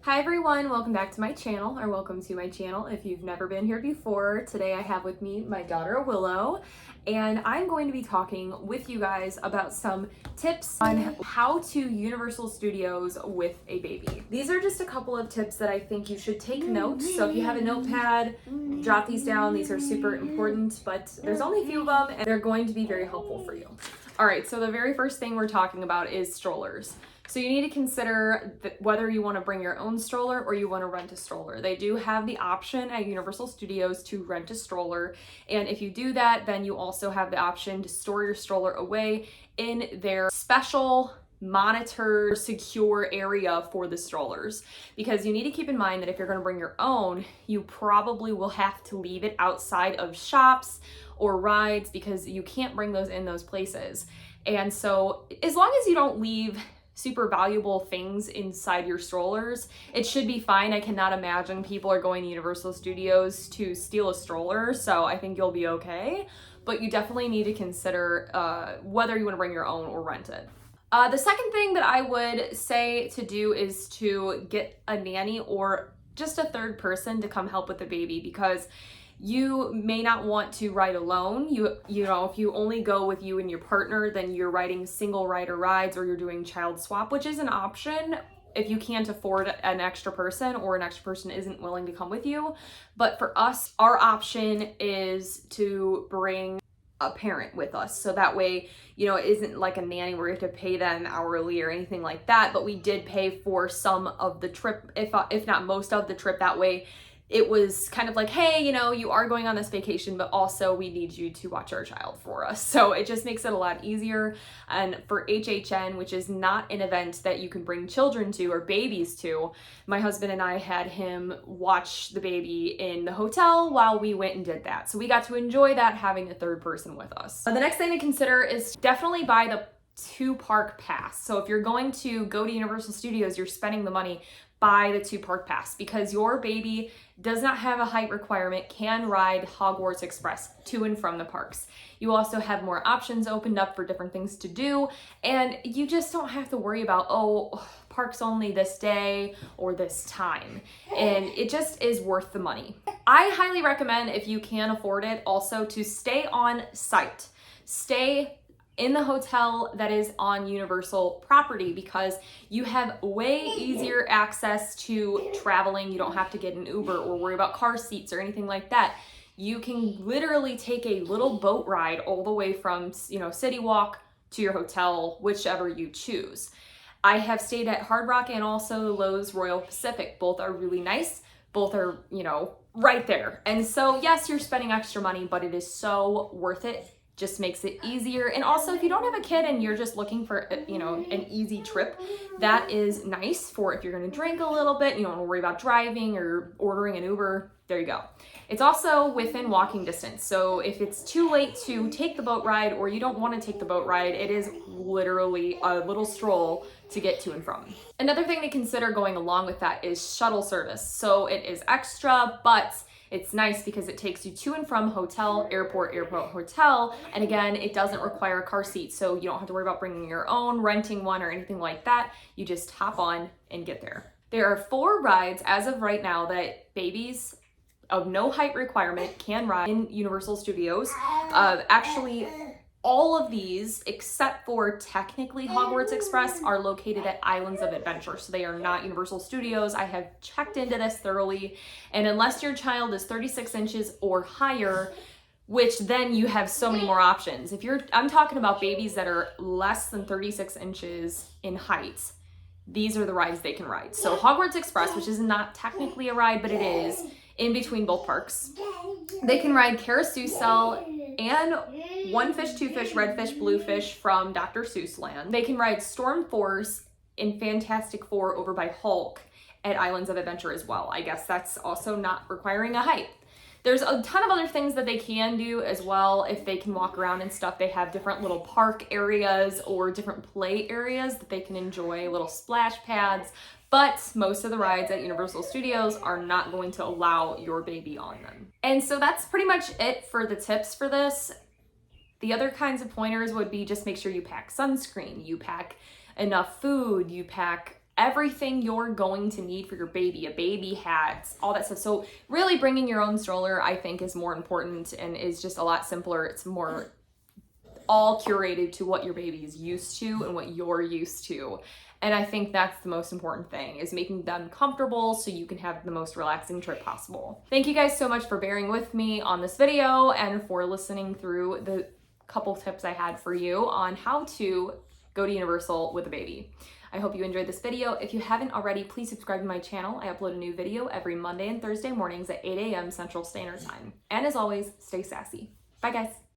Hi everyone, welcome back to my channel, or welcome to my channel if you've never been here before. Today I have with me my daughter Willow, and I'm going to be talking with you guys about some tips on how to Universal Studios with a baby. These are just a couple of tips that I think you should take notes, so if you have a notepad, jot these down. These are super important, but there's only a few of them and they're going to be very helpful for you. Alright, so the very first thing we're talking about is strollers. So you need to consider whether you want to bring your own stroller or you want to rent a stroller. They do have the option at Universal Studios to rent a stroller, and if you do that, then you also have the option to store your stroller away in their special monitored, secure area for the strollers, because you need to keep in mind that if you're going to bring your own, you probably will have to leave it outside of shops or rides because you can't bring those in those places. And so as long as you don't leave super valuable things inside your strollers, it should be fine. I cannot imagine people are going to Universal Studios to steal a stroller, so I think you'll be okay. But you definitely need to consider whether you want to bring your own or rent it. The second thing that I would say to do is to get a nanny or just a third person to come help with the baby, because you may not want to ride alone. You know, if you only go with you and your partner, then you're riding single rider rides or you're doing child swap, which is an option if you can't afford an extra person or an extra person isn't willing to come with you. But for us, our option is to bring a parent with us, so that way, you know, it isn't like a nanny where you have to pay them hourly or anything like that. But we did pay for some of the trip, if not most of the trip. That way it was kind of like, hey, you know, you are going on this vacation, but also we need you to watch our child for us. So it just makes it a lot easier. And for HHN, which is not an event that you can bring children to or babies to, my husband and I had him watch the baby in the hotel while we went and did that. So we got to enjoy that, having a third person with us. The next thing to consider is definitely buy the 2-park pass. So if you're going to go to Universal Studios, you're spending the money, buy the 2-park pass, because your baby does not have a height requirement, can ride Hogwarts Express to and from the parks. You also have more options opened up for different things to do, and you just don't have to worry about, oh, parks only this day or this time. And it just is worth the money. I highly recommend, if you can afford it, also to stay on site. Stay in the hotel that is on Universal property, because you have way easier access to traveling. You don't have to get an Uber or worry about car seats or anything like that. You can literally take a little boat ride all the way from, you know, City Walk to your hotel, whichever you choose. I have stayed at Hard Rock and also Loews Royal Pacific. Both are really nice. Both are, you know, right there. And so yes, you're spending extra money, but it is so worth it. Just makes it easier. And also, if you don't have a kid and you're just looking for, you know, an easy trip, that is nice for if you're going to drink a little bit, you don't want to worry about driving or ordering an Uber. There you go. It's also within walking distance. So if it's too late to take the boat ride or you don't want to take the boat ride, it is literally a little stroll to get to and from. Another thing to consider going along with that is shuttle service. So it is extra, but it's nice because it takes you to and from hotel, airport, hotel. And again, it doesn't require a car seat, so you don't have to worry about bringing your own, renting one, or anything like that. You just hop on and get there. There are 4 rides as of right now that babies of no height requirement can ride in Universal Studios. Actually, all of these, except for technically Hogwarts Express, are located at Islands of Adventure. So they are not Universal Studios. I have checked into this thoroughly. And unless your child is 36 inches or higher, which then you have so many more options. I'm talking about babies that are less than 36 inches in height. These are the rides they can ride. So Hogwarts Express, which is not technically a ride, but it is in between both parks. They can ride Carousel and One Fish, Two Fish, Red Fish, Blue Fish from Dr. Seuss Land. They can ride Storm Force in Fantastic Four over by Hulk at Islands of Adventure as well. I guess that's also not requiring a height. There's a ton of other things that they can do as well. If they can walk around and stuff, they have different little park areas or different play areas that they can enjoy, little splash pads. But most of the rides at Universal Studios are not going to allow your baby on them. And so that's pretty much it for the tips for this. The other kinds of pointers would be just make sure you pack sunscreen, you pack enough food, you pack everything you're going to need for your baby, a baby hat, all that stuff. So really bringing your own stroller, I think, is more important and is just a lot simpler. It's more all curated to what your baby is used to and what you're used to. And I think that's the most important thing, is making them comfortable so you can have the most relaxing trip possible. Thank you guys so much for bearing with me on this video and for listening through the couple tips I had for you on how to go to Universal with a baby. I hope you enjoyed this video. If you haven't already, please subscribe to my channel. I upload a new video every Monday and Thursday mornings at 8 a.m. Central Standard Time. And as always, stay sassy. Bye guys.